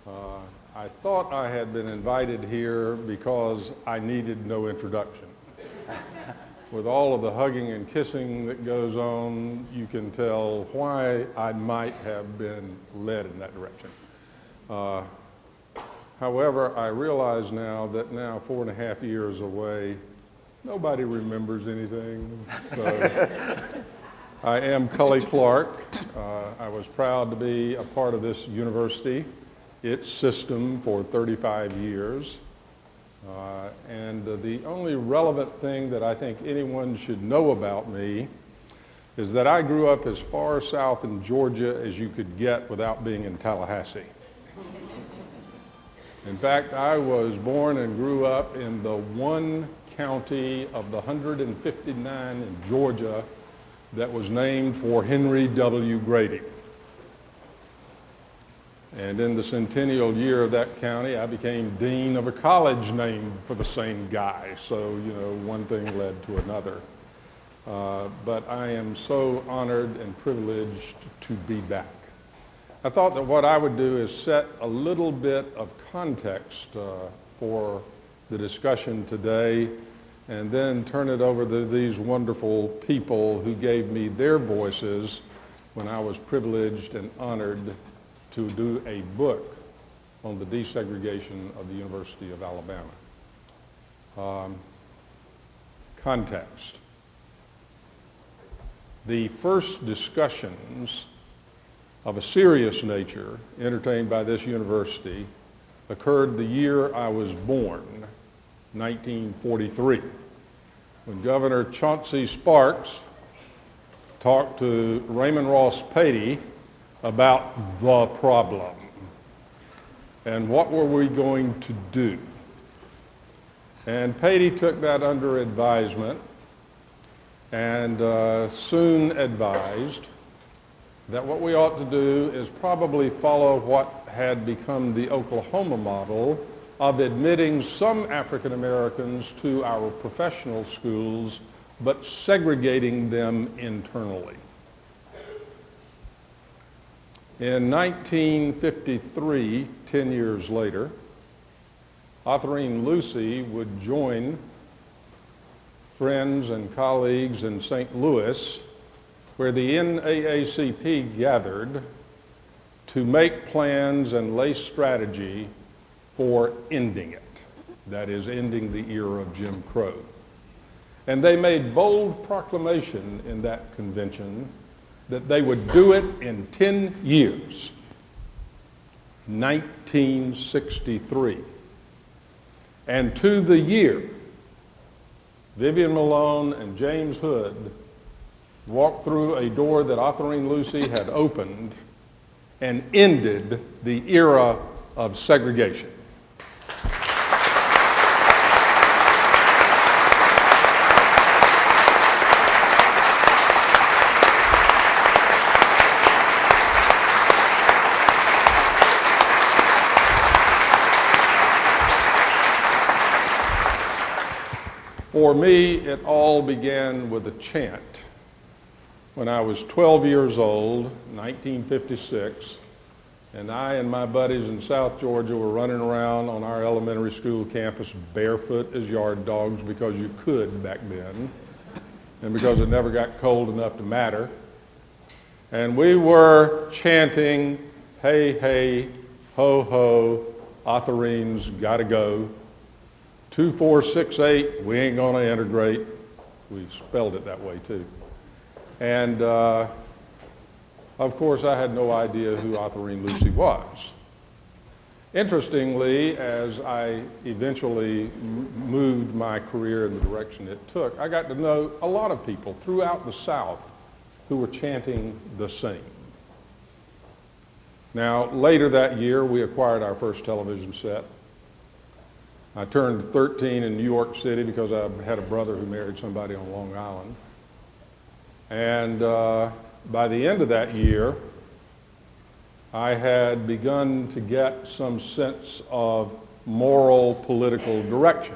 I thought I had been invited here because I needed no introduction. With all of the hugging and kissing that goes on, you can tell why I might have been led in that direction. However, I realize now that now 4.5 years away, nobody remembers anything. So I am Culpepper Clark. I was proud to be a part of this university, its system for 35 years. And the only relevant thing that I think anyone should know about me is that I grew up as far south in Georgia as you could get without being in Tallahassee. In fact, I was born and grew up in the one county of the 159 in Georgia that was named for Henry W. Grady. And in the centennial year of that county, I became dean of a college named for the same guy. So, you know, one thing led to another. But I am so honored and privileged to be back. I thought that what I would do is set a little bit of context for the discussion today, and then turn it over to these wonderful people who gave me their voices when I was privileged and honored to do a book on the desegregation of the University of Alabama. Context. The first discussions of a serious nature entertained by this university occurred the year I was born, 1943, when Governor Chauncey Sparks talked to Raymond Ross Patey about the problem and what were we going to do. And Patey took that under advisement and soon advised that what we ought to do is probably follow what had become the Oklahoma model of admitting some African Americans to our professional schools, but segregating them internally. In 1953, 10 years later, Autherine Lucy would join friends and colleagues in St. Louis, where the NAACP gathered to make plans and lay strategy for ending it, that is, ending the era of Jim Crow. And they made bold proclamation in that convention that they would do it in 10 years, 1963. And to the year, Vivian Malone and James Hood walked through a door that Autherine Lucy had opened and ended the era of segregation. For me, it all began with a chant. When I was 12 years old, 1956, and I and my buddies in South Georgia were running around on our elementary school campus barefoot as yard dogs because you could back then, and because it never got cold enough to matter. And we were chanting, hey, hey, ho, ho, Authorine's gotta go. 2468, we ain't gonna integrate. We spelled it that way too. And of course, I had no idea who Autherine Lucy was. Interestingly, as I eventually moved my career in the direction it took, I got to know a lot of people throughout the South who were chanting the same. Now, later that year, we acquired our first television set. I turned 13 in New York City because I had a brother who married somebody on Long Island. And by the end of that year, I had begun to get some sense of moral political direction.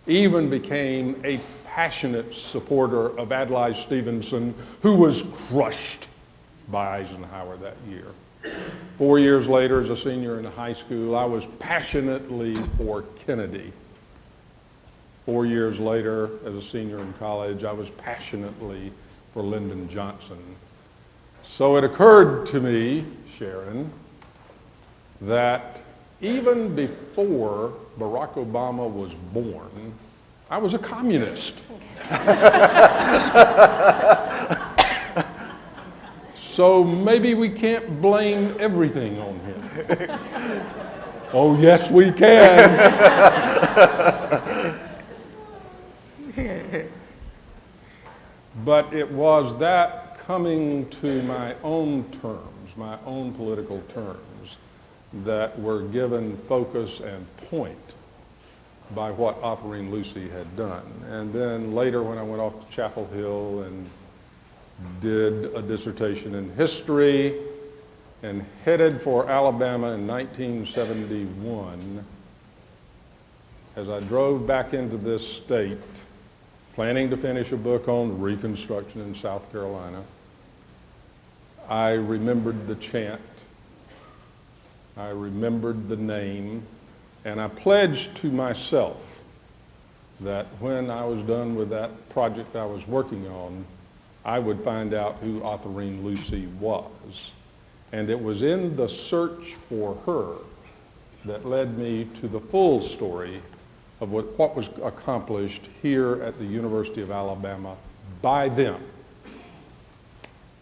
Even became a passionate supporter of Adlai Stevenson, who was crushed by Eisenhower that year. 4 years later, as a senior in high school, I was passionately for Kennedy. 4 years later, as a senior in college, I was passionately for Lyndon Johnson. So it occurred to me, Sharon, that even before Barack Obama was born, I was a communist. So maybe we can't blame everything on him. Oh, yes, we can. But it was that coming to my own terms, my own political terms, that were given focus and point by what Autherine Lucy had done. And then later when I went off to Chapel Hill and did a dissertation in history and headed for Alabama in 1971, as I drove back into this state, planning to finish a book on Reconstruction in South Carolina, I remembered the chant, I remembered the name, and I pledged to myself that when I was done with that project I was working on, I would find out who Autherine Lucy was. And it was in the search for her that led me to the full story of what was accomplished here at the University of Alabama by them.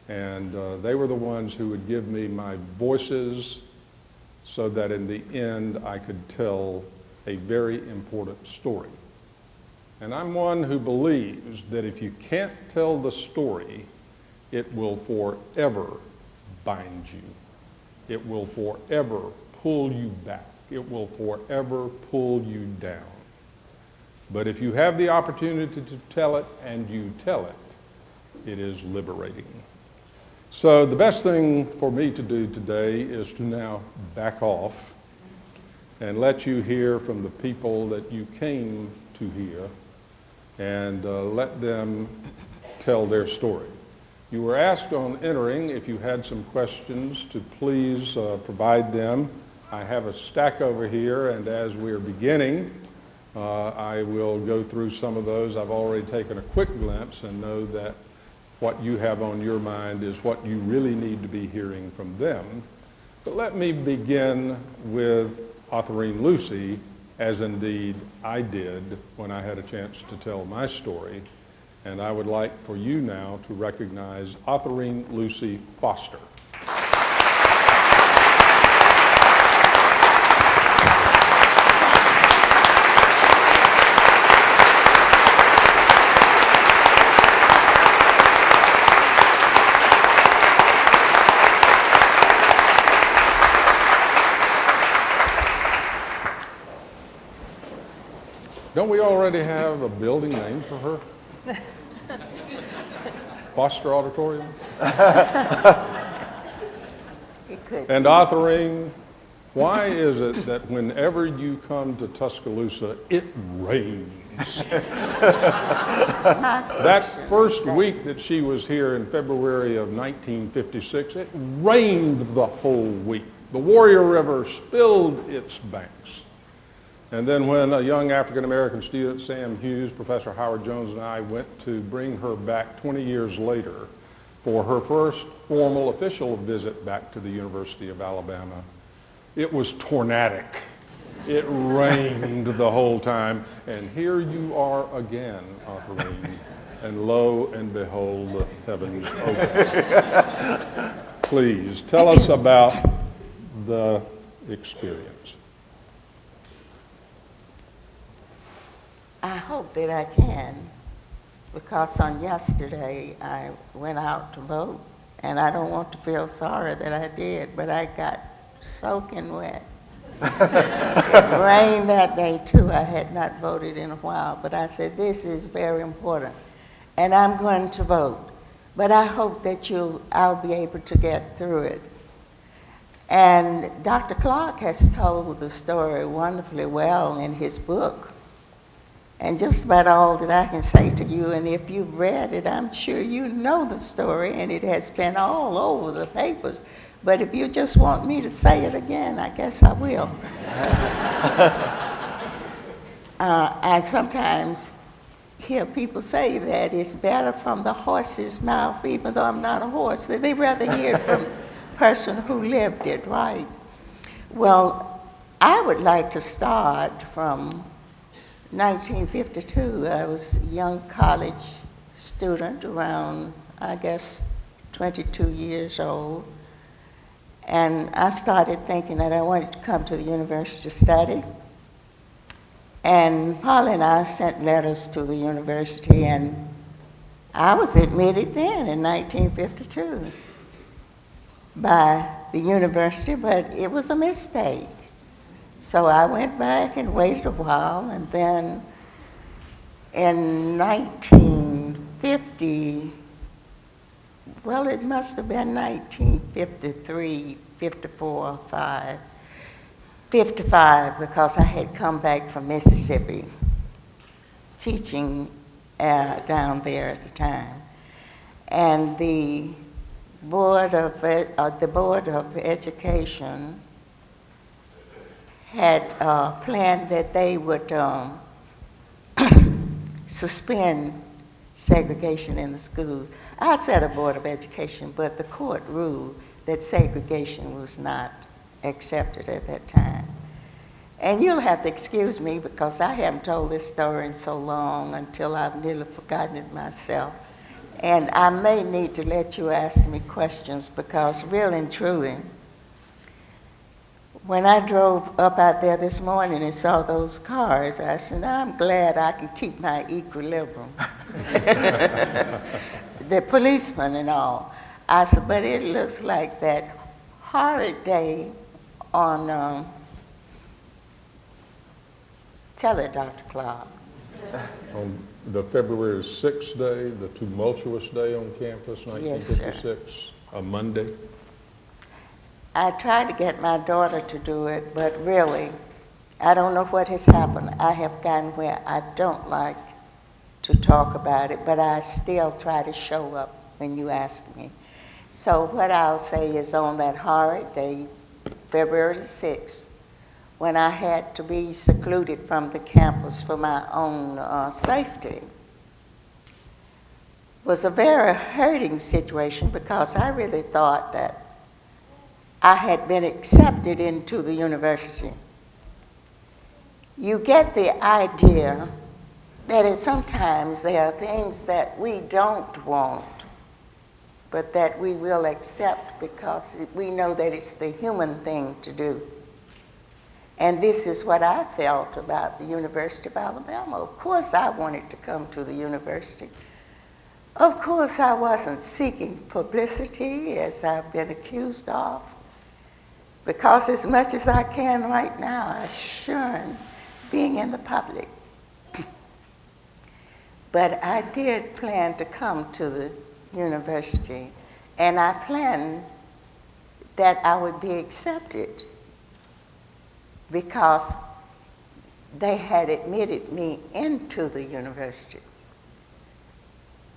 And they were the ones who would give me my voices so that in the end I could tell a very important story. And I'm one who believes that if you can't tell the story, it will forever bind you. It will forever pull you back. It will forever pull you down. But if you have the opportunity to tell it and you tell it, it is liberating. So the best thing for me to do today is to now back off and let you hear from the people that you came to hear and let them tell their story. You were asked on entering, if you had some questions, to please provide them. I have a stack over here, and as we're beginning, I will go through some of those. I've already taken a quick glimpse and know that what you have on your mind is what you really need to be hearing from them. But let me begin with Autherine Lucy, as indeed I did when I had a chance to tell my story. And I would like for you now to recognize Autherine Lucy Foster. Don't we already have a building named for her? Foster Auditorium? And Autherine, why is it that whenever you come to Tuscaloosa, it rains? That first week that she was here in February of 1956, it rained the whole week. The Warrior River spilled its banks. And then when a young African-American student, Sam Hughes, Professor Howard Jones, and I went to bring her back 20 years later for her first formal official visit back to the University of Alabama, it was tornadic. It rained the whole time. And here you are again, Autherine, and lo and behold, the heavens open. Please, tell us about the experience. I hope that I can, because on yesterday I went out to vote, and I don't want to feel sorry that I did, but I got soaking wet. It rained that day too. I had not voted in a while, but I said, this is very important, and I'm going to vote. But I hope that I'll be able to get through it. And Dr. Clark has told the story wonderfully well in his book. And just about all that I can say to you, and if you've read it, I'm sure you know the story, and it has been all over the papers. But if you just want me to say it again, I guess I will. I sometimes hear people say that it's better from the horse's mouth, even though I'm not a horse. They'd rather hear it from a person who lived it, right? Well, I would like to start from 1952. I was a young college student, around, I guess, 22 years old. And I started thinking that I wanted to come to the university to study. And Polly and I sent letters to the university, and I was admitted then in 1952 by the university, but it was a mistake. So I went back and waited a while, and then in 1950, well, it must have been 1953, 54, 55, because I had come back from Mississippi teaching down there at the time. And the Board of Education had planned that they would suspend segregation in the schools. I said a Board of Education, but the court ruled that segregation was not accepted at that time. And you'll have to excuse me because I haven't told this story in so long until I've nearly forgotten it myself. And I may need to let you ask me questions because really and truly, when I drove up out there this morning and saw those cars, I said, I'm glad I can keep my equilibrium. The policemen and all. I said, but it looks like that horrid day on, tell it, Dr. Clark. On the February 6th day, the tumultuous day on campus, 1956, Yes, a Monday. I tried to get my daughter to do it, but really, I don't know what has happened. I have gotten where I don't like to talk about it, but I still try to show up when you ask me. So what I'll say is on that horrid day, February 6th, when I had to be secluded from the campus for my own safety, was a very hurting situation because I really thought that I had been accepted into the university. You get the idea that sometimes there are things that we don't want, but that we will accept because we know that it's the human thing to do. And this is what I felt about the University of Alabama. Of course I wanted to come to the university. Of course I wasn't seeking publicity as I've been accused of, because as much as I can right now, I shun being in the public. But I did plan to come to the university, and I planned that I would be accepted because they had admitted me into the university.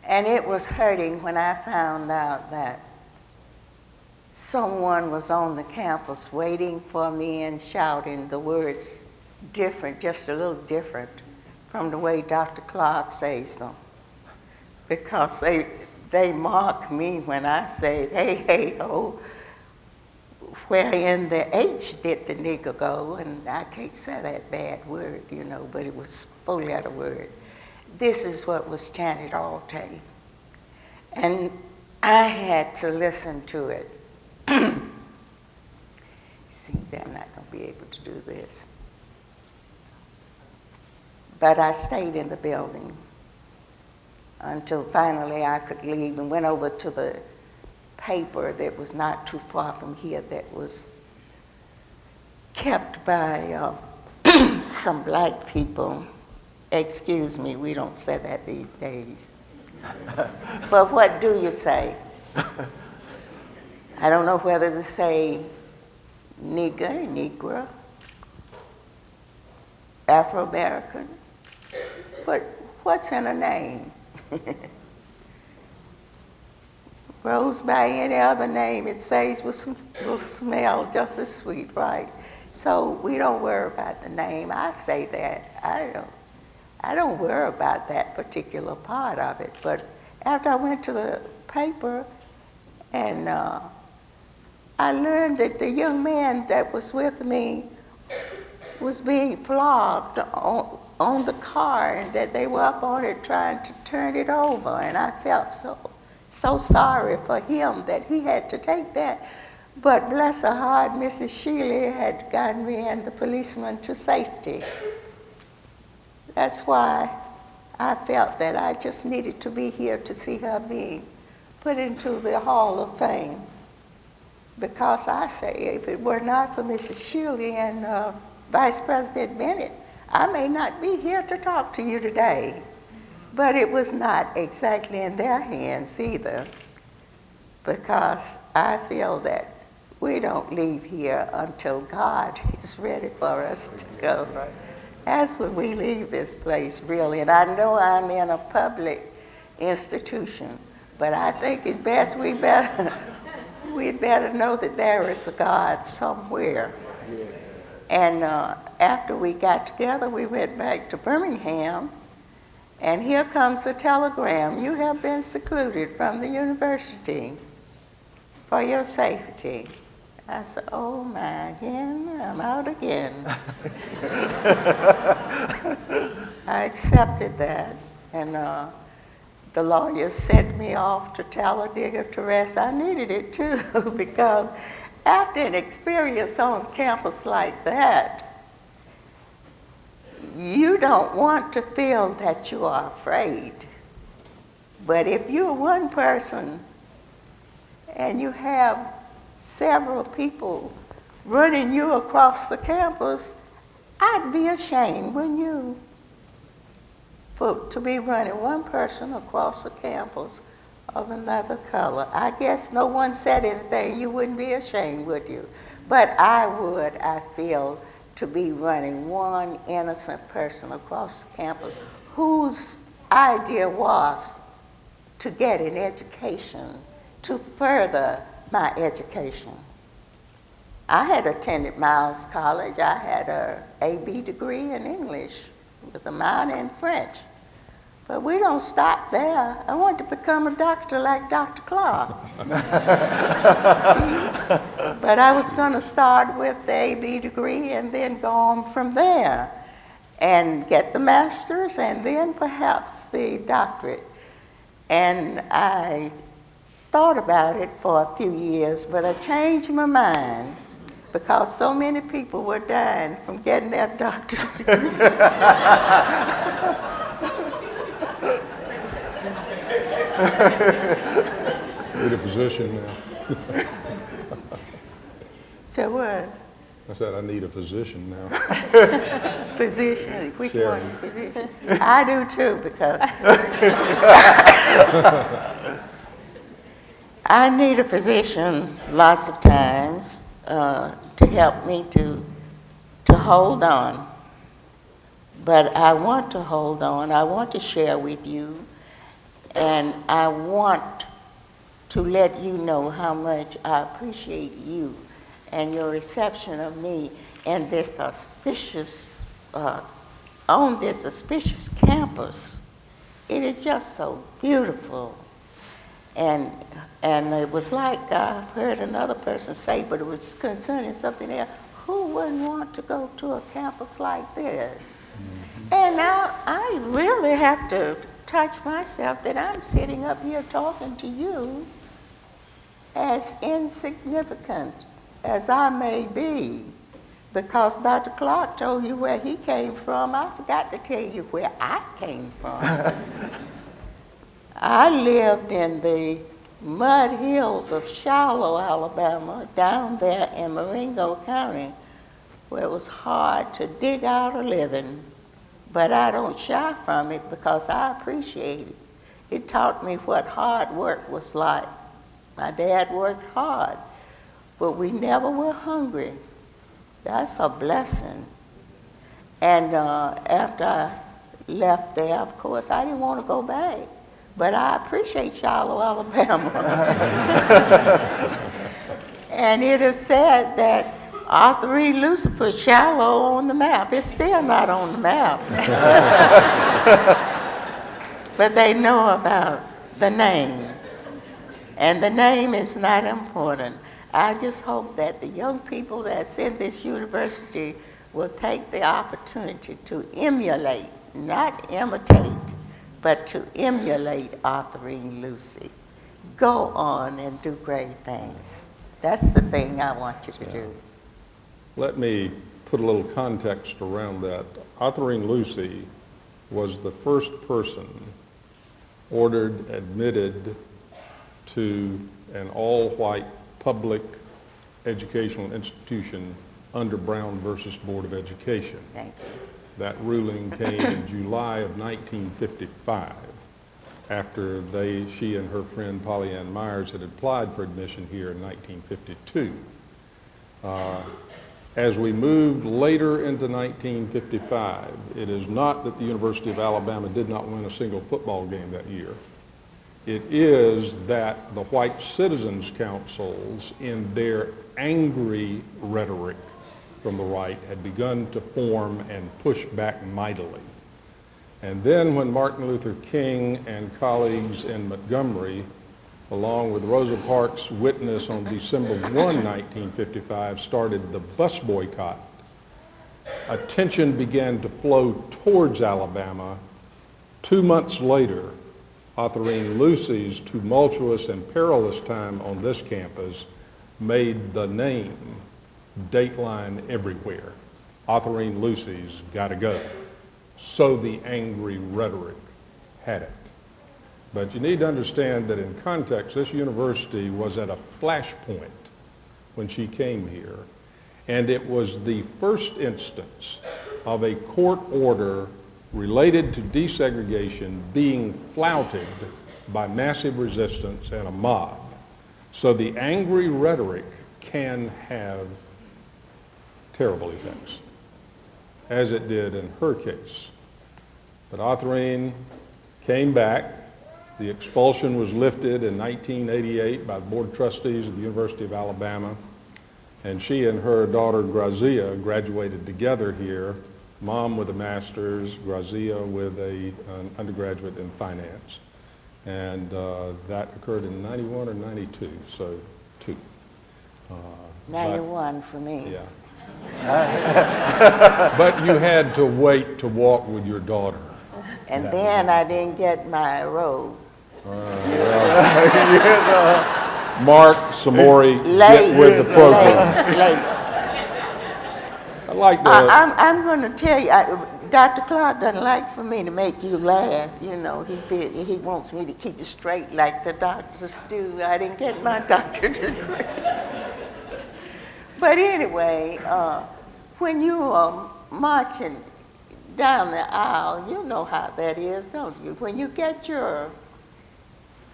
And it was hurting when I found out that someone was on the campus waiting for me and shouting the words different, just a little different from the way Dr. Clark says them. Because they mock me when I say, hey, hey, oh, where in the H did the nigger go? And I can't say that bad word, you know, but it was a four-letter word. This is what was chanted all day. And I had to listen to it. Seems that I'm not going to be able to do this. But I stayed in the building until finally I could leave and went over to the paper that was not too far from here that was kept by some black people. Excuse me, we don't say that these days. But what do you say? I don't know whether to say nigger, Negro, Afro-American, But what's in a name? Rose by any other name, it says will smell just as sweet, right? So we don't worry about the name. I say that. I don't worry about that particular part of it. But after I went to the paper and I learned that the young man that was with me was being flogged on the car, and that they were up on it trying to turn it over. And I felt so sorry for him that he had to take that. But bless her heart, Mrs. Shealy had gotten me and the policeman to safety. That's why I felt that I just needed to be here to see her being put into the Hall of Fame. Because I say, if it were not for Mrs. Shealy and Vice President Bennett, I may not be here to talk to you today. But it was not exactly in their hands either, because I feel that we don't leave here until God is ready for us to go. Right. That's when we leave this place, really. And I know I'm in a public institution, but I think it's best we'd better know that there is a God somewhere. Yeah. And after we got together, we went back to Birmingham, and here comes a telegram. You have been secluded from the university for your safety. I said, oh my, again, I'm out again. I accepted that, and the lawyer sent me off to Talladega to rest. I needed it too, because after an experience on campus like that, you don't want to feel that you are afraid. But if you're one person and you have several people running you across the campus, I'd be ashamed, wouldn't you? To be running one person across the campus of another color. I guess no one said anything. You wouldn't be ashamed, would you? But I would, I feel, to be running one innocent person across the campus whose idea was to get an education, to further my education. I had attended Miles College. I had an A.B. degree in English with a minor in French. But we don't stop there. I wanted to become a doctor like Dr. Clark. But I was going to start with the A.B. degree and then go on from there and get the master's and then perhaps the doctorate. And I thought about it for a few years, but I changed my mind because so many people were dying from getting their doctor's degree. Need a physician now. So what? I said I need a physician now. Physician? Which Sharon. one? Physician? I do too, because I need a physician lots of times to help me to hold on. But I want to hold on. I want to share with you. And I want to let you know how much I appreciate you and your reception of me in this auspicious, on this auspicious campus. It is just so beautiful. And it was like I've heard another person say, but it was concerning something else. Who wouldn't want to go to a campus like this? Mm-hmm. And now I really have to touch myself that I'm sitting up here talking to you, as insignificant as I may be, because Dr. Clark told you where he came from. I forgot to tell you where I came from. I lived in the mud hills of Shiloh, Alabama, down there in Marengo County, where it was hard to dig out a living. But I don't shy from it because I appreciate it. It taught me what hard work was like. My dad worked hard, but we never were hungry. That's a blessing. And after I left there. Of course, I didn't want to go back, but I appreciate Shiloh, Alabama. And it is said that Autherine Lucy put Shiloh on the map. It's still not on the map. But they know about the name. And the name is not important. I just hope that the young people that's in this university will take the opportunity to emulate, not imitate, but to emulate Autherine Lucy. Go on and do great things. That's the thing I want you to do. Let me put a little context around that. Autherine Lucy was the first person ordered admitted to an all-white public educational institution under Brown versus Board of Education. Thank you. That ruling came in July of 1955 after she and her friend Polly Ann Myers had applied for admission here in 1952. As we moved later into 1955, it is not that the University of Alabama did not win a single football game that year. It is that the white citizens' councils, in their angry rhetoric from the right, had begun to form and push back mightily. And then when Martin Luther King and colleagues in Montgomery, along with Rosa Parks' witness on December 1, 1955, started the bus boycott, attention began to flow towards Alabama. 2 months later, Autherine Lucy's tumultuous and perilous time on this campus made the name dateline everywhere. Autherine Lucy's gotta go. So the angry rhetoric had it. But you need to understand that in context, this university was at a flashpoint when she came here, and it was the first instance of a court order related to desegregation being flouted by massive resistance and a mob. So the angry rhetoric can have terrible effects, as it did in her case. But Autherine came back. The expulsion was lifted in 1988 by the Board of Trustees of the University of Alabama, and she and her daughter Grazia graduated together here, mom with a master's, Grazia with an undergraduate in finance. And that occurred in 91 or 92, so 2. 91 for me. Yeah. But you had to wait to walk with your daughter. And then I didn't get my robe. Mark Samori, get with the program. Late. I like that. I'm going to tell you, Dr. Clark doesn't like for me to make you laugh. You know, he wants me to keep you straight like the doctors do. I didn't get my doctorate degree. But anyway, when you are marching down the aisle, you know how that is, don't you? When you get your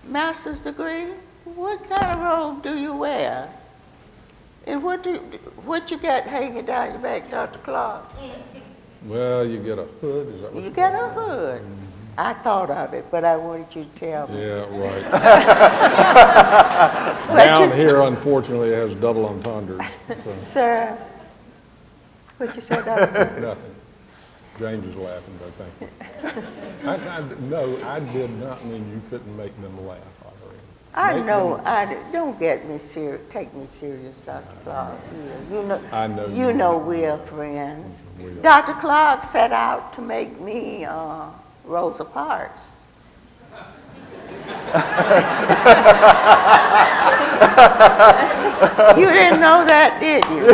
master's degree, what kind of robe do you wear? And what you got hanging down your back, Dr. Clark? Well, you get a hood, is that what You got a hood. I thought of it, but I wanted you to tell me. Yeah, right. But Down here, unfortunately, it has double entendres. So. Sir, what you said, Dr. Nothing. James is laughing, but thank you. No, I did not mean you couldn't make them laugh, Autherine. I know, don't get me serious, take me serious, Dr. Clark. I know You know we're friends. We are. Dr. Clark set out to make me Rosa Parks. You didn't know that, did you?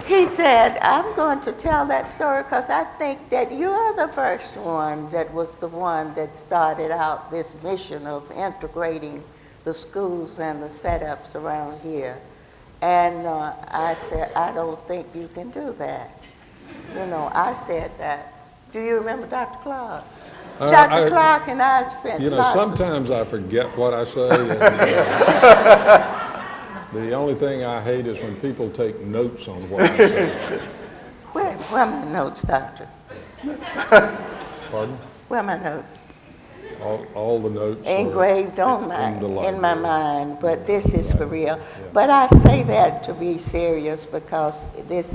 He said, I'm going to tell that story because I think that you're the first one that was the one that started out this mission of integrating the schools and the setups around here. And I said, I don't think you can do that. You know, I said that. Do you remember Dr. Clark? Dr. Clark and I spent lots sometimes I forget what I say. The only thing I hate is when people take notes on what I say. Where are my notes, Doctor? Pardon? Where are my notes? All the notes are Engraved on in my, the in my library. mind, but this is for real. Yeah. But I say that to be serious because this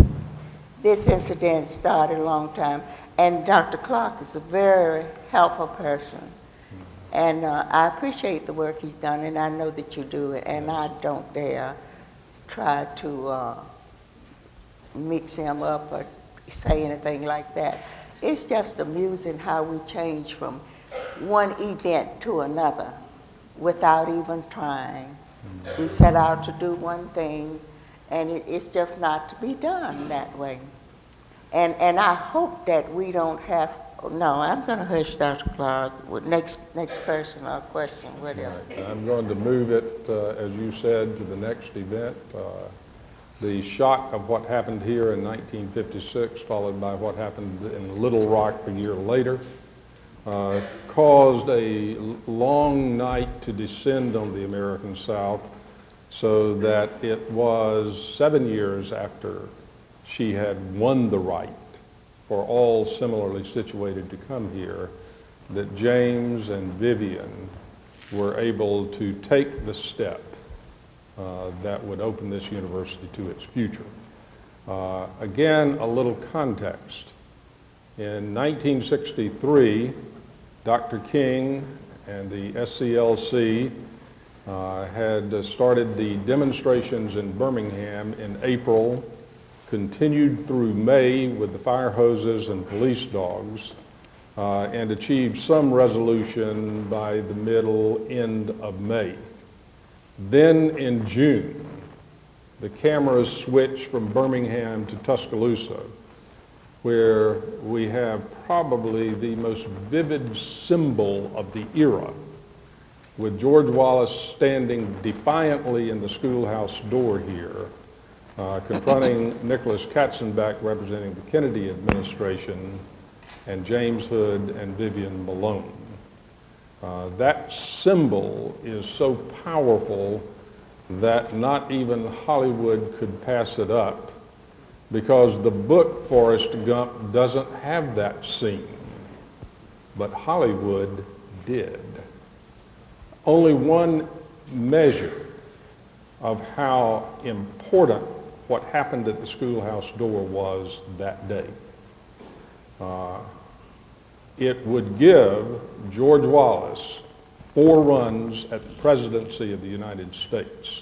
incident started a long time, and Dr. Clark is a very helpful person. And I appreciate the work he's done, and I know that you do it, and I don't dare try to mix him up or say anything like that. It's just amusing how we change from one event to another without even trying. We set out to do one thing, and it's just not to be done that way. And I hope that we don't have, no, I'm going to hush Dr. Clark. Next person or question, whatever. Right. I'm going to move it, as you said, to the next event. The shock of what happened here in 1956, followed by what happened in Little Rock a year later, caused a long night to descend on the American South, so that it was 7 years after she had won the right for all similarly situated to come here that James and Vivian were able to take the step that would open this university to its future. Again, a little context. In 1963, Dr. King and the SCLC had started the demonstrations in Birmingham in April, continued through May with the fire hoses and police dogs, and achieved some resolution by the end of May. Then in June, the cameras switched from Birmingham to Tuscaloosa, where we have probably the most vivid symbol of the era, with George Wallace standing defiantly in the schoolhouse door here, confronting Nicholas Katzenbach representing the Kennedy administration, and James Hood and Vivian Malone. That symbol is so powerful that not even Hollywood could pass it up, because the book Forrest Gump doesn't have that scene, but Hollywood did. Only one measure of how important what happened at the schoolhouse door was that day. It would give George Wallace 4 runs at the presidency of the United States.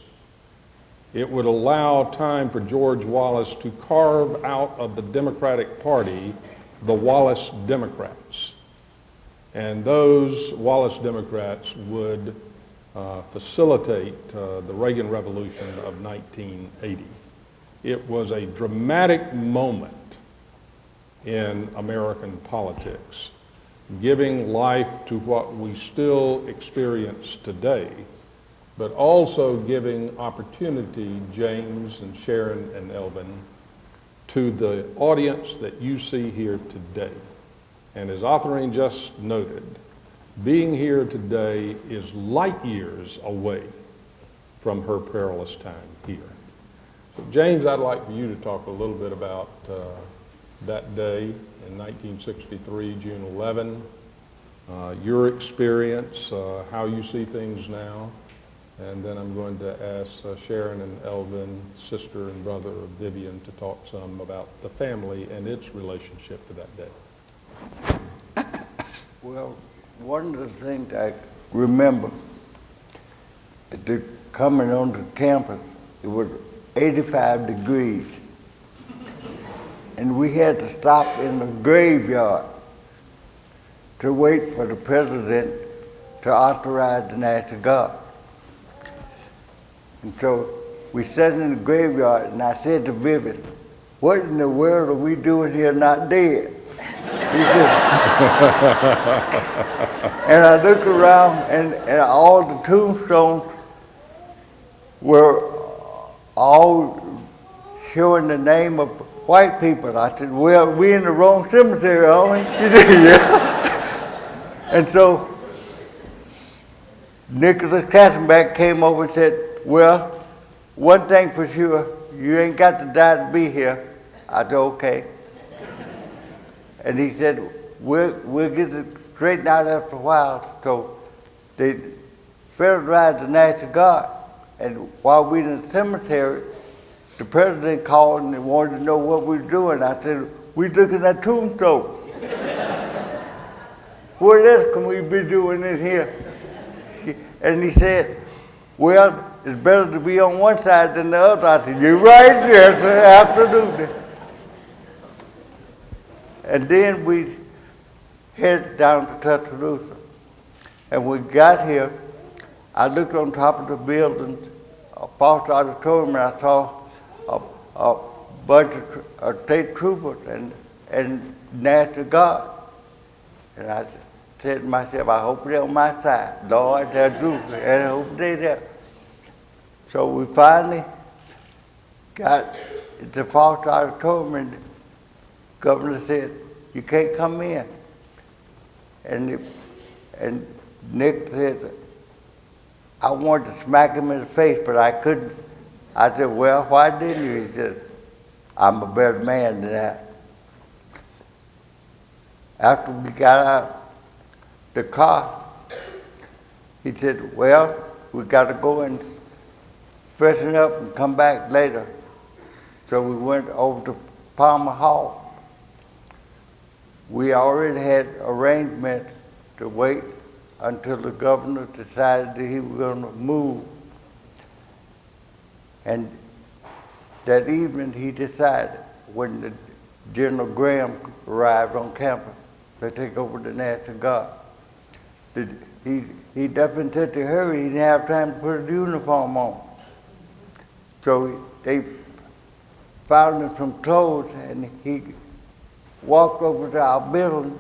It would allow time for George Wallace to carve out of the Democratic Party the Wallace Democrats. And those Wallace Democrats would facilitate the Reagan Revolution of 1980. It was a dramatic moment in American politics, giving life to what we still experience today, but also giving opportunity, James and Sharon and Elvin, to the audience that you see here today. And as Autherine just noted, being here today is light years away from her perilous time here. So James, I'd like for you to talk a little bit about that day in 1963, June 11, your experience, how you see things now, and then I'm going to ask Sharon and Elvin, sister and brother of Vivian, to talk some about the family and its relationship to that day. Well, one of the things I remember, coming onto campus, it was 85 degrees. And we had to stop in the graveyard to wait for the president to authorize the National Guard. And so we sat in the graveyard, and I said to Vivian, "What in the world are we doing here not dead?" She said, and I looked around, and all the tombstones were all showing the name of white people. I said, "Well, we in the wrong cemetery, aren't we?" She said, "Yeah." And so Nicholas Katzenbach came over and said, "Well, one thing for sure, you ain't got to die to be here." I said, "Okay." And he said, we'll get it straightened out after a while. So they federalized the National Guard. And while we were in the cemetery, the president called and wanted to know what we were doing. I said, we're looking at tombstones. What else can we be doing in here? And he said, well, it's better to be on one side than the other. I said, you're right, yes, absolutely. And then we headed down to Tuscaloosa. And we got here, I looked on top of the building, Foster Auditorium, and I saw a bunch of state troopers and National Guard. And I said to myself, I hope they're on my side. Lord, they'll do, and I hope they're there. So we finally got to Foster Auditorium, and the governor said, you can't come in. And Nick said, I wanted to smack him in the face, but I couldn't. I said, well, why didn't you? He said, I'm a better man than that. After we got out the car, he said, well, we got to go and freshen up and come back later. So we went over to Palmer Hall. We already had arrangement to wait until the governor decided that he was going to move. And that evening he decided, when the General Graham arrived on campus to take over the National Guard, that he definitely said to hurry, he didn't have time to put a uniform on. So they found him some clothes, and he walked over to our building,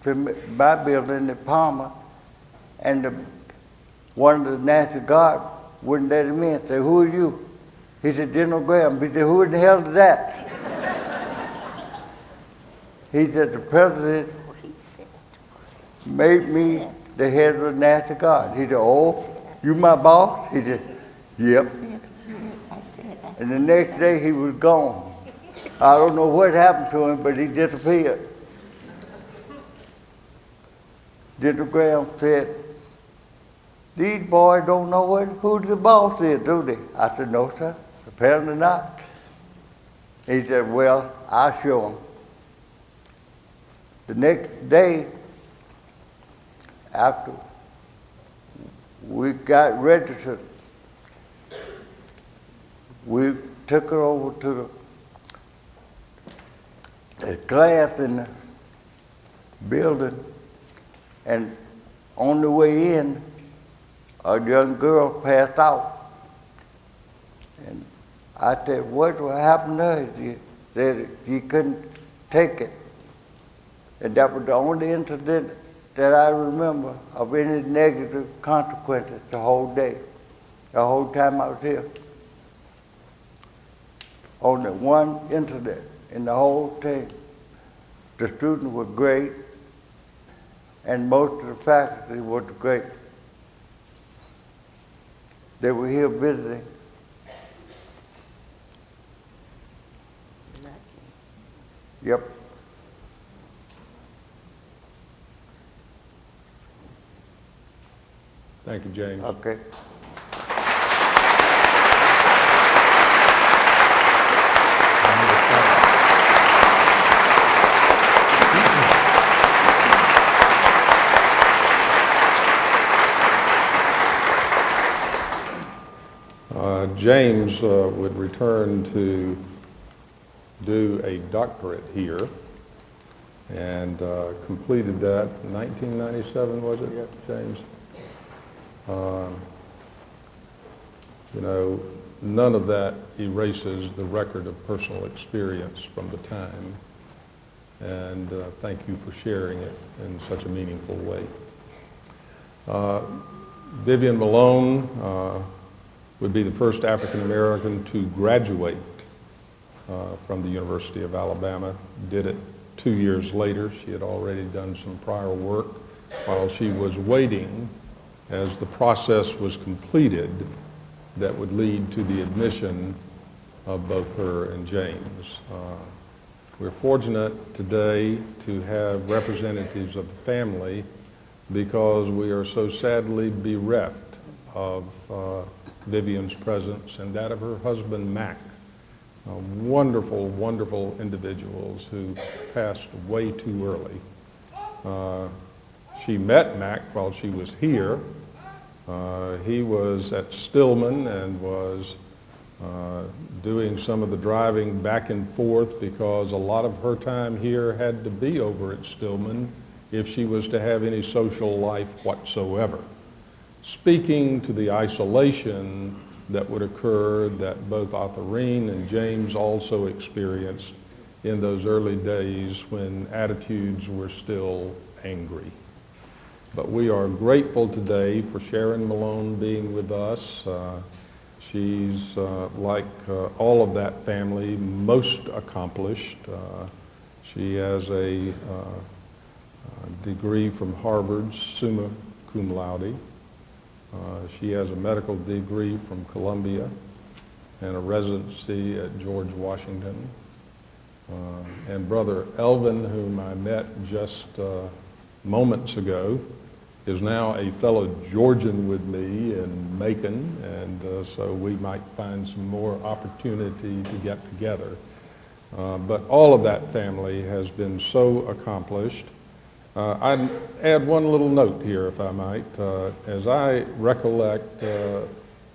to my building at Palmer, and one of the National Guard wouldn't let him in. Said, who are you? He said, General Graham. He said, who in the hell is that? He said, the president made me the head of the National Guard. He said, oh, you my boss? He said, yep. And the next day he was gone. I don't know what happened to him, but he disappeared. General Graham said, these boys don't know who the boss is, do they? I said, no, sir, apparently not. He said, well, I'll show them. The next day, after we got registered, we took her over to the class in the building, and on the way in, a young girl passed out. And I said, what happened to her? She said she couldn't take it. And that was the only incident that I remember of any negative consequences the whole day, the whole time I was here. Only one incident in the whole thing. The students were great, and most of the faculty was great. They were here visiting. Yep. Thank you, James. Okay. James would return to do a doctorate here, and completed that in 1997, was it, James? You know, none of that erases the record of personal experience from the time, and thank you for sharing it in such a meaningful way. Vivian Malone would be the first African American to graduate from the University of Alabama. Did it 2 years later. She had already done some prior work while she was waiting as the process was completed that would lead to the admission of both her and James. We're fortunate today to have representatives of the family because we are so sadly bereft of Vivian's presence and that of her husband, Mac. Wonderful, wonderful individuals who passed way too early. She met Mac while she was here. He was at Stillman and was doing some of the driving back and forth because a lot of her time here had to be over at Stillman if she was to have any social life whatsoever. Speaking to the isolation that would occur that both Autherine and James also experienced in those early days when attitudes were still angry. But we are grateful today for Sharon Malone being with us. She's, like all of that family, most accomplished. She has a degree from Harvard, summa cum laude. She has a medical degree from Columbia and a residency at George Washington. And Brother Elvin, whom I met just moments ago, is now a fellow Georgian with me in Macon, and so we might find some more opportunity to get together. But all of that family has been so accomplished. I'd add one little note here, if I might. As I recollect,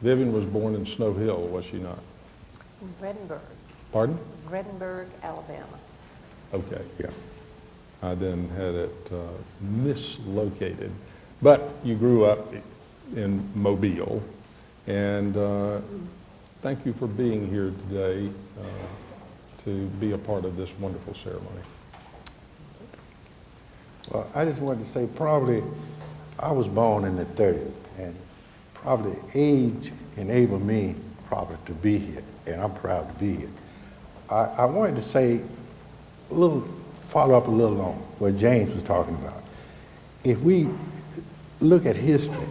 Vivian was born in Snow Hill, was she not? Vredenburg. Pardon? Vredenburg, Alabama. Okay, yeah. I then had it mislocated. But you grew up in Mobile, and thank you for being here today to be a part of this wonderful ceremony. Well, I just wanted to say probably I was born in the 30s, and probably age enabled me probably to be here, and I'm proud to be here. I wanted to say follow up a little on what James was talking about. If we look at history,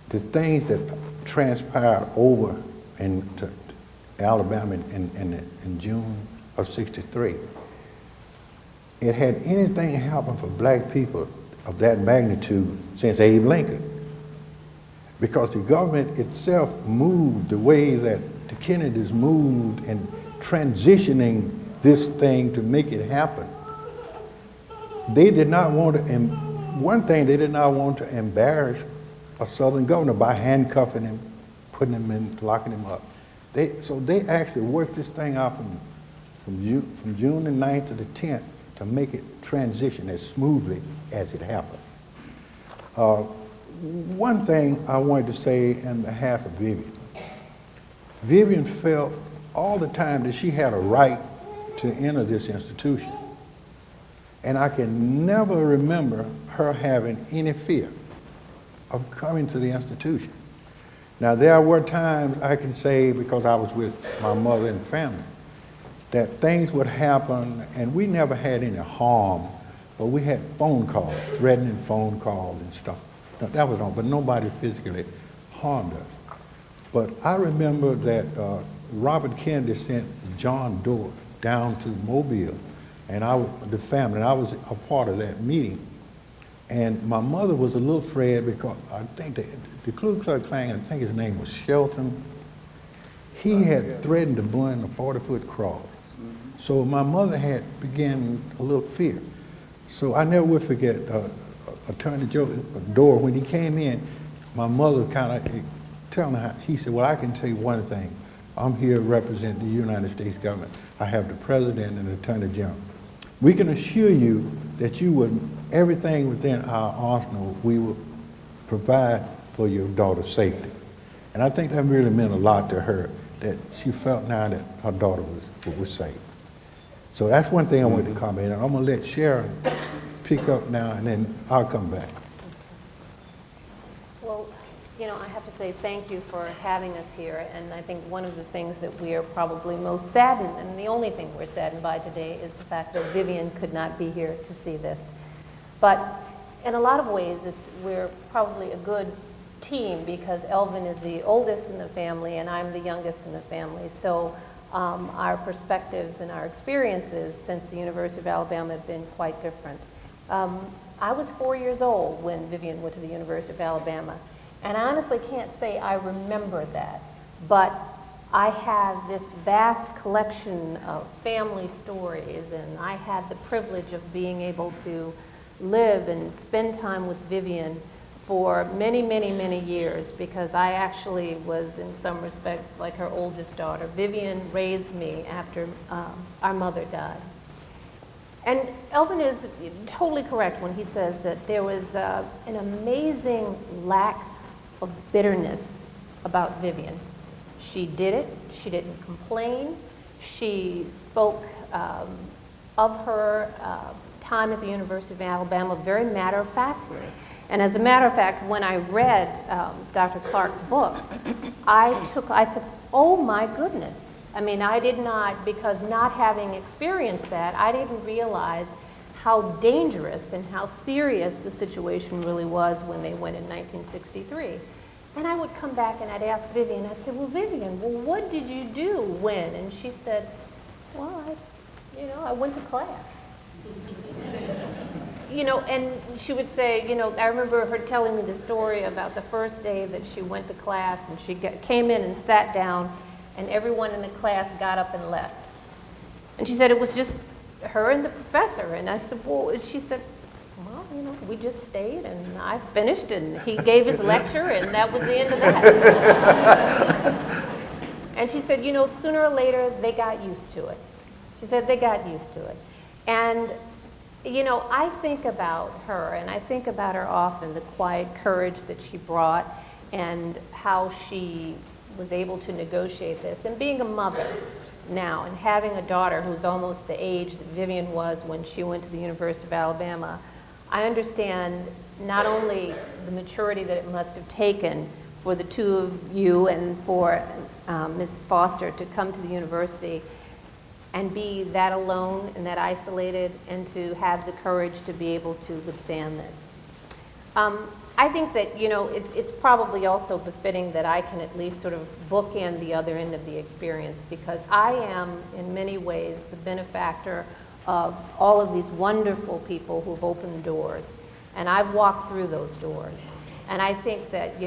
the things that transpired over into Alabama in June of '63, it had anything happen for black people of that magnitude since Abe Lincoln. Because the government itself moved the way that the Kennedys moved in transitioning this thing to make it happen. They did not want to, and one thing, they did not want to embarrass a Southern governor by handcuffing him, putting him in, locking him up. So they actually worked this thing out from June the 9th to the 10th to make it transition as smoothly as it happened. One thing I wanted to say on behalf of Vivian. Vivian felt all the time that she had a right to enter this institution. And I can never remember her having any fear of coming to the institution. Now, there were times I can say, because I was with my mother and family, that things would happen, and we never had any harm, but we had phone calls, threatening phone calls and stuff. Now, that was on, but nobody physically harmed us. But I remember that Robert Kennedy sent John Dorff down to Mobile, and the family, and I was a part of that meeting. And my mother was a little afraid because I think the Ku Klux Klan, I think his name was Shelton, he had threatened to burn a 40-foot cross. So my mother had began a little fear. So I never would forget Attorney Joe Dorr, when he came in, my mother kind of telling her, he said, well, I can tell you one thing. I'm here to represent the United States government. I have the President and the Attorney General. We can assure you that you would, everything within our arsenal, we will provide for your daughter's safety. And I think that really meant a lot to her, that she felt now that her daughter was safe. So that's one thing I wanted to comment on. I'm gonna let Sharon pick up now, and then I'll come back. Well, you know, I have to say thank you for having us here, and I think one of the things that we are probably most saddened, and the only thing we're saddened by today, is the fact that Vivian could not be here to see this. But in a lot of ways, we're probably a good team because Elvin is the oldest in the family and I'm the youngest in the family. So our perspectives and our experiences since the University of Alabama have been quite different. I was 4 years old when Vivian went to the University of Alabama, and I honestly can't say I remember that, but I have this vast collection of family stories, and I had the privilege of being able to live and spend time with Vivian for many, many, many years, because I actually was, in some respects, like her oldest daughter. Vivian raised me after our mother died. And Elvin is totally correct when he says that there was an amazing lack of bitterness about Vivian. She did it. She didn't complain. She spoke of her time at the University of Alabama very matter-of-factly. And as a matter of fact, when I read Dr. Clark's book, I said, oh my goodness. I mean, I did not, because not having experienced that, I didn't realize how dangerous and how serious the situation really was when they went in 1963. And I would come back and I'd ask Vivian, I'd say, well, Vivian, well, what did you do when? And she said, well, I went to class. And she would say, I remember her telling me the story about the first day that she went to class, and she came in and sat down, and everyone in the class got up and left. And she said it was just her and the professor. And I said, well, and she said, well, we just stayed, and I finished, and he gave his lecture, and that was the end of that. And she said, sooner or later, they got used to it. She said they got used to it. And, I think about her, and I think about her often, the quiet courage that she brought, and how she was able to negotiate this. And being a mother now, and having a daughter who's almost the age that Vivian was when she went to the University of Alabama, I understand not only the maturity that it must have taken for the two of you and for Mrs. Foster to come to the university and be that alone and that isolated, and to have the courage to be able to withstand this. I think that, it's probably also befitting that I can at least sort of bookend the other end of the experience, because I am, in many ways, the benefactor of all of these wonderful people who've opened doors. And I've walked through those doors. And I think that,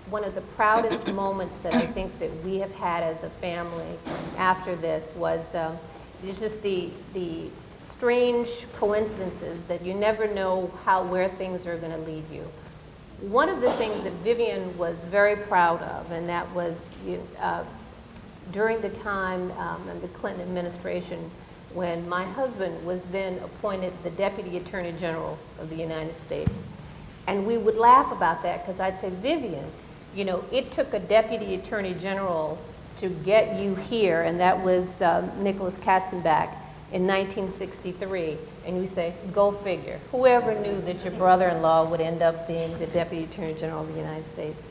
one of the proudest moments that I think that we have had as a family after this was just the strange coincidences that you never know where things are going to lead you. One of the things that Vivian was very proud of, and that was during the time of the Clinton administration, when my husband was then appointed the Deputy Attorney General of the United States. And we would laugh about that, because I'd say, Vivian, it took a Deputy Attorney General to get you here, and that was Nicholas Katzenbach in 1963. And you say, go figure. Whoever knew that your brother-in-law would end up being the Deputy Attorney General of the United States?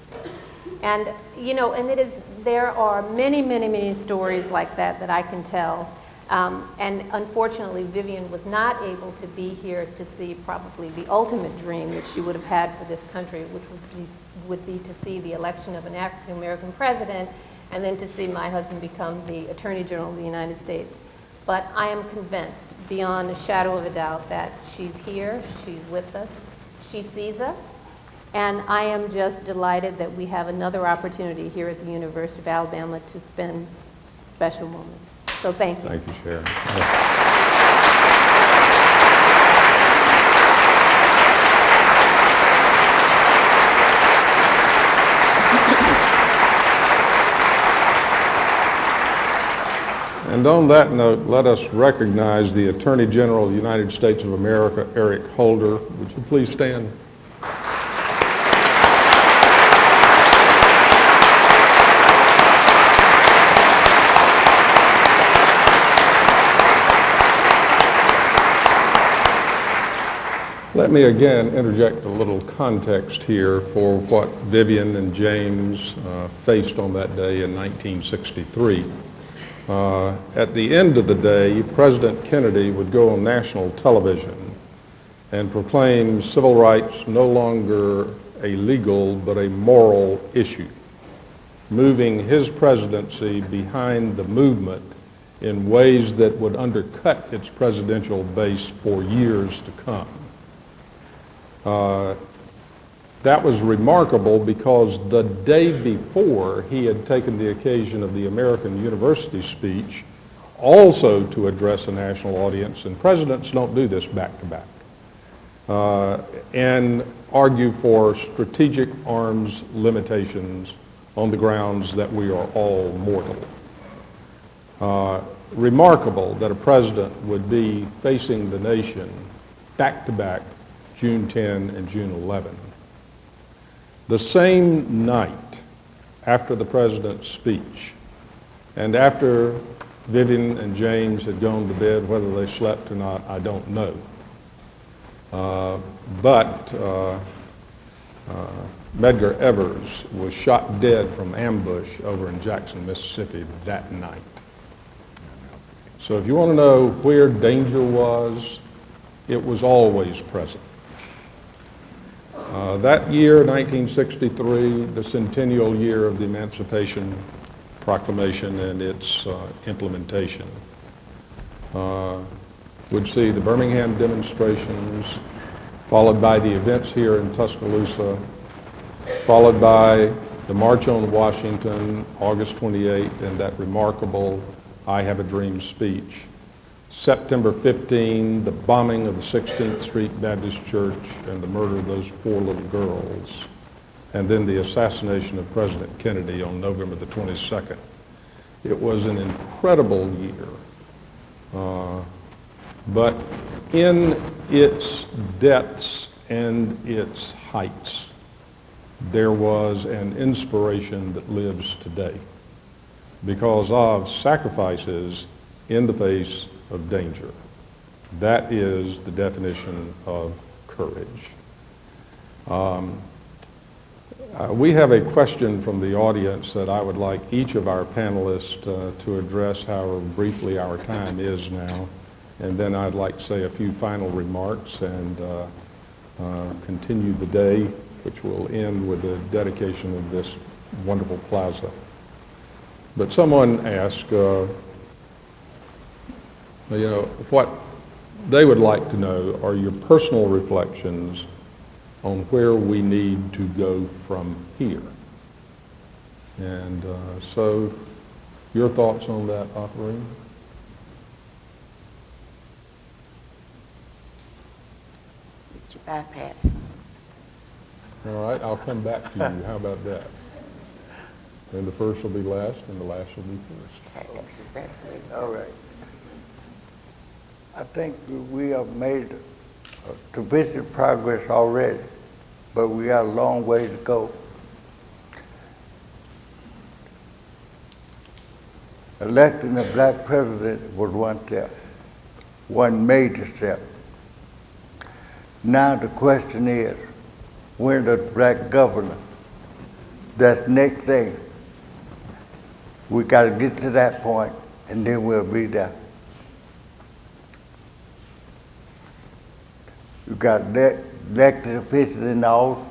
And, and there are many, many, many stories like that I can tell. And unfortunately, Vivian was not able to be here to see probably the ultimate dream that she would have had for this country, which would be to see the election of an African-American president, and then to see my husband become the Attorney General of the United States. But I am convinced, beyond a shadow of a doubt, that she's here, she's with us, she sees us, and I am just delighted that we have another opportunity here at the University of Alabama to spend special moments. So thank you. Thank you, Sharon. And on that note, let us recognize the Attorney General of the United States of America, Eric Holder. Would you please stand? Let me again interject a little context here for what Vivian and James faced on that day in 1963. At the end of the day, President Kennedy would go on national television and proclaim civil rights no longer a legal but a moral issue. moving his presidency behind the movement in ways that would undercut its presidential base for years to come. That was remarkable because the day before he had taken the occasion of the American University speech also to address a national audience, and presidents don't do this back to back, and argue for strategic arms limitations on the grounds that we are all mortal. Remarkable that a president would be facing the nation back to back, June 10 and June 11. The same night after the president's speech, and after Vivian and James had gone to bed, whether they slept or not, I don't know. But Medgar Evers was shot dead from ambush over in Jackson, Mississippi that night. So if you want to know where danger was, it was always present. That year, 1963, the centennial year of the Emancipation Proclamation and its implementation, would see the Birmingham demonstrations, followed by the events here in Tuscaloosa, followed by the March on Washington, August 28th, and that remarkable I Have a Dream speech. September 15, the bombing of the 16th Street Baptist Church and the murder of those 4 little girls, and then the assassination of President Kennedy on November the 22nd. It was an incredible year, but in its depths and its heights, there was an inspiration that lives today because of sacrifices in the face of danger. That is the definition of courage. We have a question from the audience that I would like each of our panelists to address, however briefly our time is now, and then I'd like to say a few final remarks and continue the day, which will end with the dedication of this wonderful plaza. But someone asked, what they would like to know are your personal reflections on where we need to go from here. And so, your thoughts on that, Autherine? Did you bypass me? All right, I'll come back to you. How about that? And the first will be last, and the last will be first. That's sweet. All right. I think we have made tremendous progress already, but we got a long way to go. Electing a black president was one step, one major step. Now the question is, when the black governor? That's the next thing. We got to get to that point, and then we'll be there. You got elected officials in all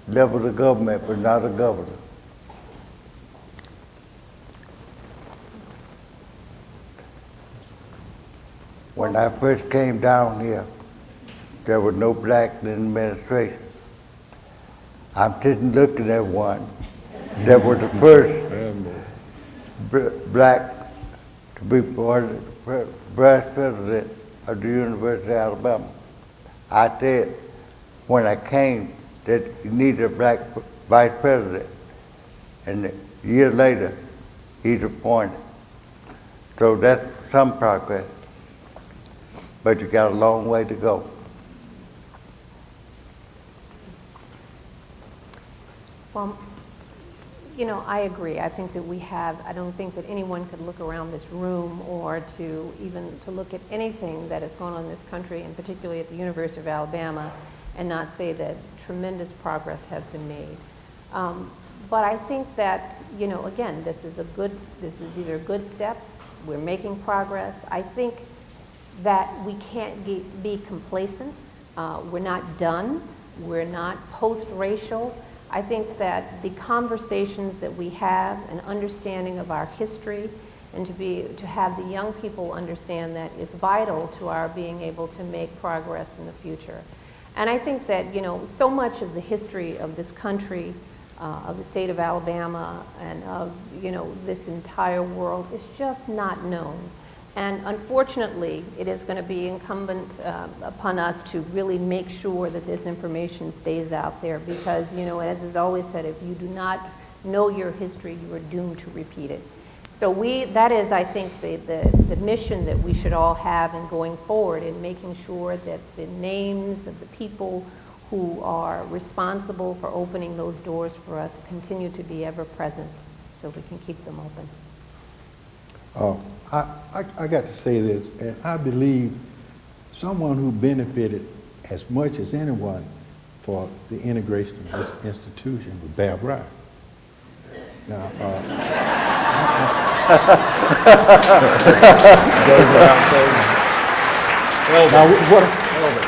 levels of government, but not a governor. When I first came down here, there was no black in the administration. I'm sitting looking at one that was the first black to be vice president of the University of Alabama. I said when I came that you needed a black vice president, and a year later he's appointed. So that's some progress, but you got a long way to go. Well, I agree. I think that I don't think that anyone could look around this room or to look at anything that has gone on in this country, and particularly at the University of Alabama, and not say that tremendous progress has been made. But I think that, again, these are good steps. We're making progress. I think that we can't be complacent. We're not done. We're not post-racial. I think that the conversations that we have, an understanding of our history, and to have the young people understand that is vital to our being able to make progress in the future. And I think that, you know, so much of the history of this country, of the state of Alabama, and of, you know, this entire world is just not known. And unfortunately, it is going to be incumbent upon us to really make sure that this information stays out there, because, you know, as is always said, if you do not know your history, you are doomed to repeat it. So that is, I think, the mission that we should all have in going forward, in making sure that the names of the people who are responsible for opening those doors for us continue to be ever present so we can keep them open. I got to say this, and I believe someone who benefited as much as anyone for the integration of this institution was Bear Bryant. Now, Elvin,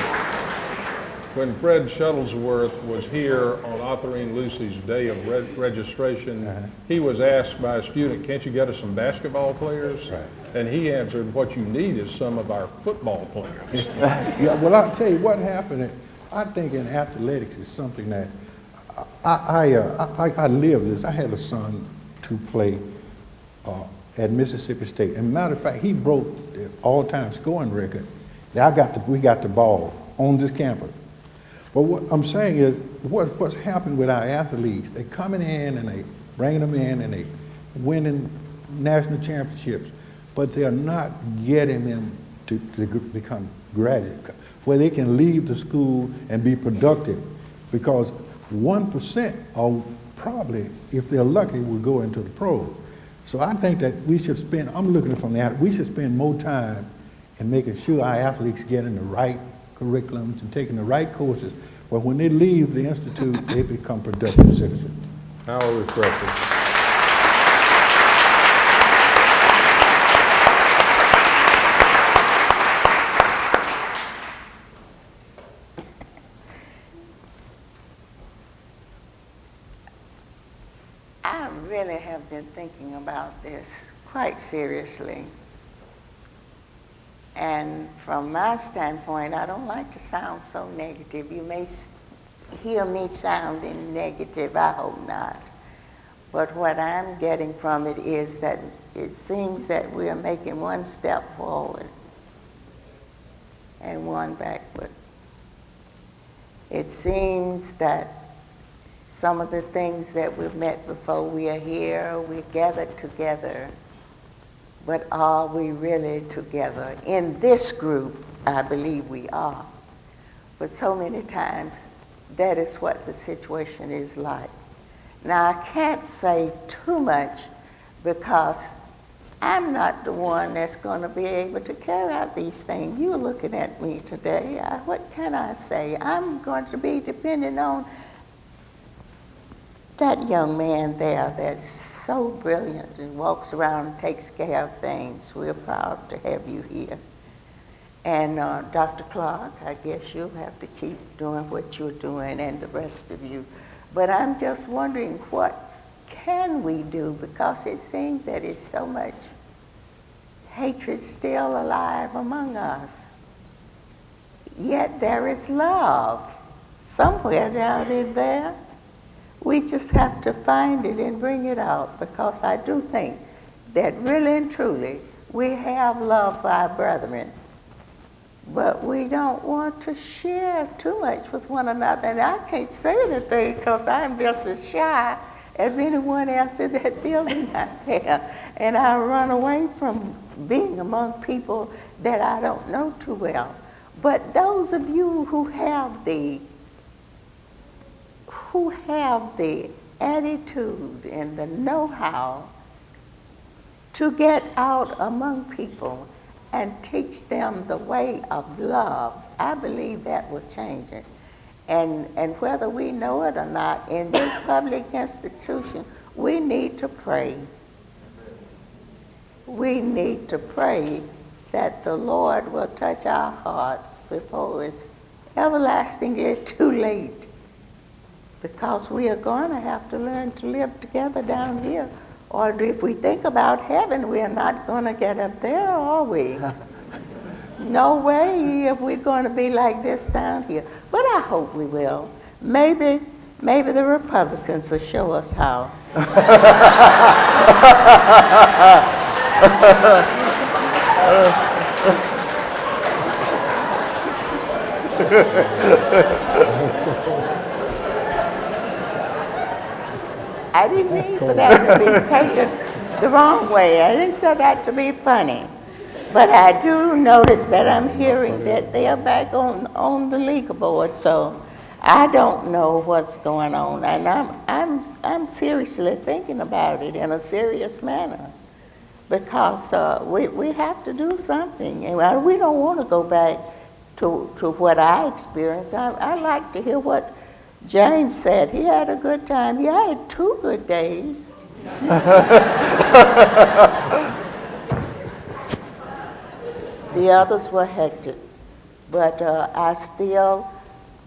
when Fred Shuttlesworth was here on Autherine Lucy's day of registration, he was asked by a student, can't you get us some basketball players? Right. And he answered, what you need is some of our football players. yeah, well, I'll tell you what happened. I think in athletics is something that I live this. I had a son to play at Mississippi State. And matter of fact, he broke the all-time scoring record. We got the ball on this campus. But what I'm saying is, what's happened with our athletes, they coming in and they bringing them in and they winning national championships, but they're not getting them to become graduates, where they can leave the school and be productive, because 1% are probably, if they're lucky, will go into the pros. So I think that we should spend, I'm looking from that, we should spend more time in making sure our athletes get in the right curriculums and taking the right courses, where when they leave the institute, they become productive citizens. How refreshing. I really have been thinking about this quite seriously. And from my standpoint, I don't like to sound so negative. You may hear me sounding negative, I hope not. But what I'm getting from it is that it seems that we are making one step forward and one backward. It seems that some of the things that we've met before we are here, we're gathered together. But are we really together? In this group, I believe we are. But so many times, that is what the situation is like. Now, I can't say too much because I'm not the one that's going to be able to carry out these things. You're looking at me today. What can I say? I'm going to be depending on that young man there that's so brilliant and walks around and takes care of things. We're proud to have you here. And Dr. Clark, I guess you'll have to keep doing what you're doing, and the rest of you. But I'm just wondering, what can we do? Because it seems that it's so much hatred still alive among us. Yet there is love somewhere down in there. We just have to find it and bring it out, because I do think that really and truly we have love for our brethren, but we don't want to share too much with one another. And I can't say anything because I'm just as shy as anyone else in that building out there. And I run away from being among people that I don't know too well. But those of you who have the attitude and the know-how to get out among people and teach them the way of love, I believe that will change it. And whether we know it or not, in this public institution, we need to pray. We need to pray that the Lord will touch our hearts before it's everlastingly too late. because we are going to have to learn to live together down here. Or if we think about heaven, we are not going to get up there, are we? No way if we're going to be like this down here. But I hope we will. Maybe the Republicans will show us how. I didn't mean for that to be taken the wrong way. I didn't say that to be funny. But I do notice that I'm hearing that they are back on the league board, so I don't know what's going on. And I'm seriously thinking about it in a serious manner, because we have to do something. And we don't want to go back to what I experienced. I like to hear what James said. He had a good time. He had 2 good days. The others were hectic. But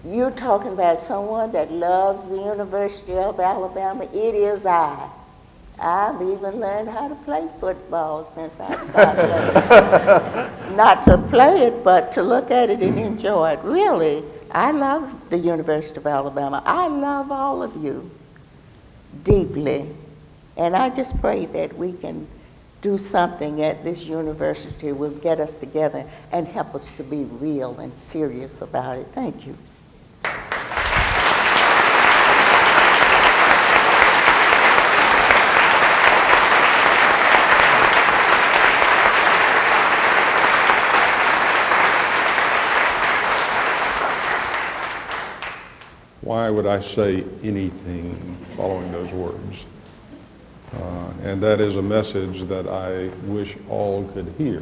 you're talking about someone that loves the University of Alabama. It is I. I've even learned how to play football since I started learning. Not to play it, but to look at it and enjoy it. Really, I love the University of Alabama. I love all of you deeply. And I just pray that we can do something at this university will get us together and help us to be real and serious about it. Thank you. Why would I say anything following those words? And that is a message that I wish all could hear,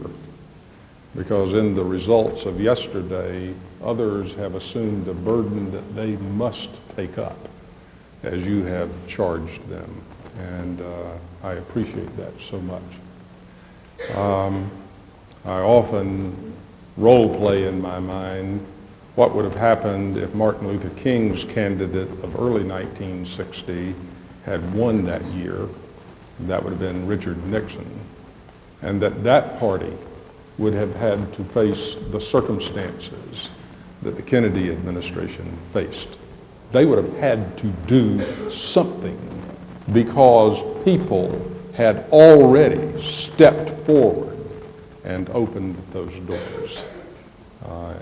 because in the results of yesterday, others have assumed a burden that they must take up as you have charged them. And I appreciate that so much. I often role play in my mind what would have happened if Martin Luther King's candidate of early 1960 had won that year. That would have been Richard Nixon. And that party would have had to face the circumstances that the Kennedy administration faced. They would have had to do something because people had already stepped forward and opened those doors.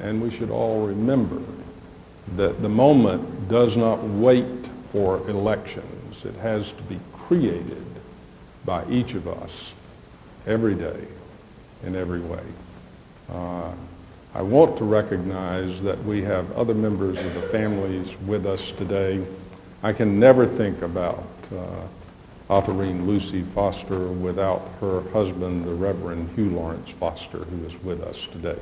And we should all remember that the moment does not wait for elections. It has to be created by each of us every day in every way. I want to recognize that we have other members of the families with us today. I can never think about Autherine Lucy Foster without her husband, the Reverend Hugh Lawrence Foster, who is with us today.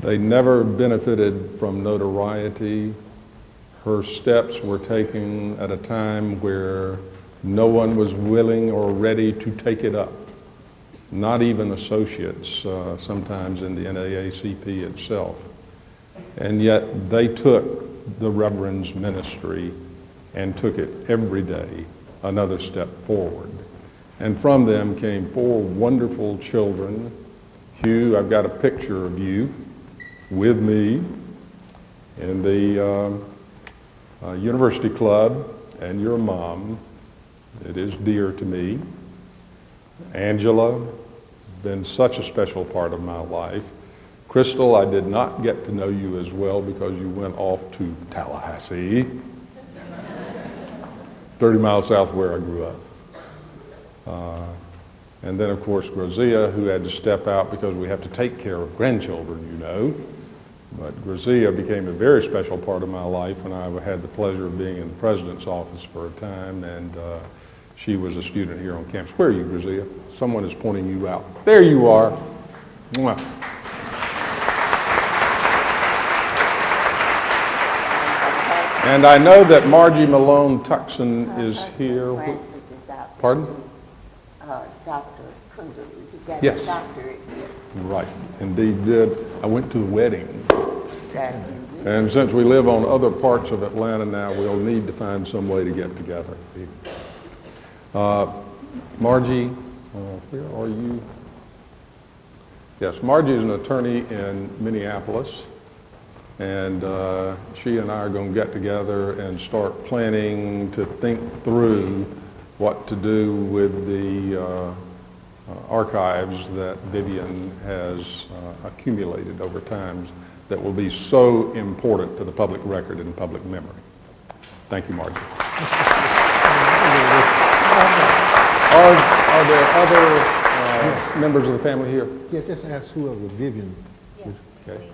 They never benefited from notoriety. Her steps were taken at a time where no one was willing or ready to take it up, not even associates sometimes in the NAACP itself. And yet they took the Reverend's ministry and took it every day another step forward. And from them came 4 wonderful children. Hugh, I've got a picture of you with me in the University Club, and your mom. It is dear to me. Angela, been such a special part of my life. Crystal, I did not get to know you as well because you went off to Tallahassee, 30 miles south of where I grew up. And then, of course, Grazia, who had to step out because we have to take care of grandchildren, you know. But Grazia became a very special part of my life when I had the pleasure of being in the president's office for a time, and she was a student here on campus. Where are you, Grazia? Someone is pointing you out. There you are. Mwah. And I know that Margie Malone Tuxon is here. Francis is out. Pardon? Dr. Kundu. He got Yes. his doctorate here. Right, indeed did. I went to the wedding. That And since we live on other parts of Atlanta now, we'll need to find some way to get together. Margie, where are you? Yes, Margie is an attorney in Minneapolis, and she and I are going to get together and start planning to think through what to do with the archives that Vivian has accumulated over time that will be so important to the public record and public memory. Thank you, Margie. Are there other members of the family here? Yes, just ask whoever Vivian. Yes, Okay. we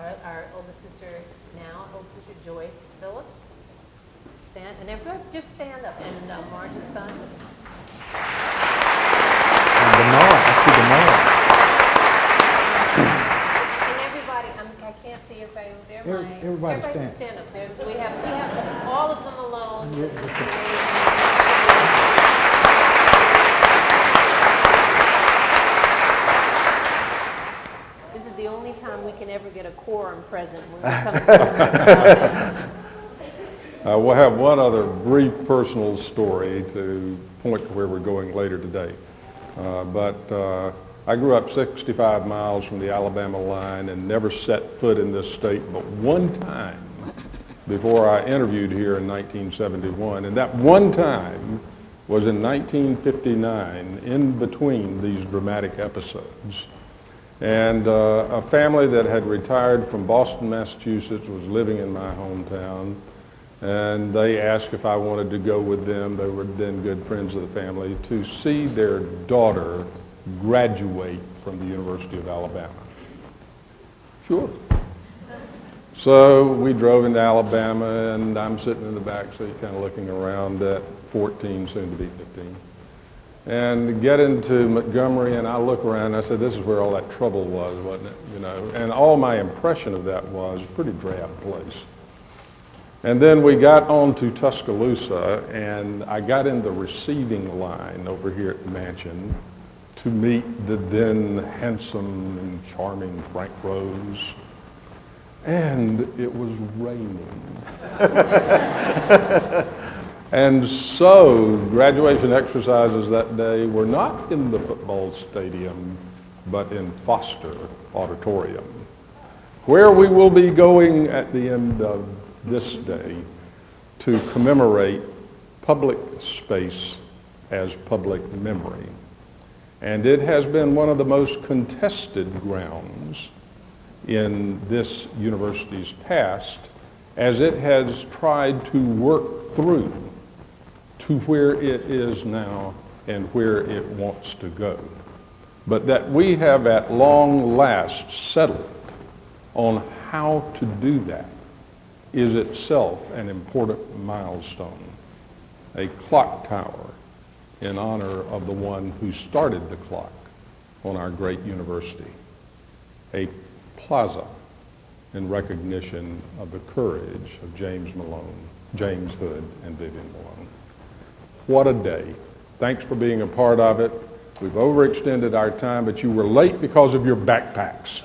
have our oldest sister now, oldest sister Joyce Phillips. Stand, and everybody just stand up. And Marge's son. And Bernard, I see Bernard. And everybody, I can't see everybody. Everybody stand up. We have all of them alone. This is the only time we can ever get a quorum present when we come to We'll have one other brief personal story to point to where we're going later today. I grew up 65 miles from the Alabama line and never set foot in this state but one time before I interviewed here in 1971. And that one time was in 1959, in between these dramatic episodes. And a family that had retired from Boston, Massachusetts was living in my hometown. And they asked if I wanted to go with them, they were then good friends of the family, to see their daughter graduate from the University of Alabama. Sure. So we drove into Alabama, and I'm sitting in the back seat kind of looking around at 14, soon to be 15. And get into Montgomery, and I look around, and I said, this is where all that trouble was, wasn't it? You know, and all my impression of that was a pretty drab place. And then we got on to Tuscaloosa, and I got in the receiving line over here at the mansion to meet the then handsome and charming Frank Rose. And it was raining. And so graduation exercises that day were not in the football stadium, but in Foster Auditorium, where we will be going at the end of this day to commemorate public space as public memory. And it has been one of the most contested grounds in this university's past, as it has tried to work through to where it is now and where it wants to go. But that we have at long last settled on how to do that is itself an important milestone. A clock tower in honor of the one who started the clock on our great university. A plaza in recognition of the courage of James Hood, and Vivian Malone. What a day. Thanks for being a part of it. We've overextended our time, but you were late because of your backpacks.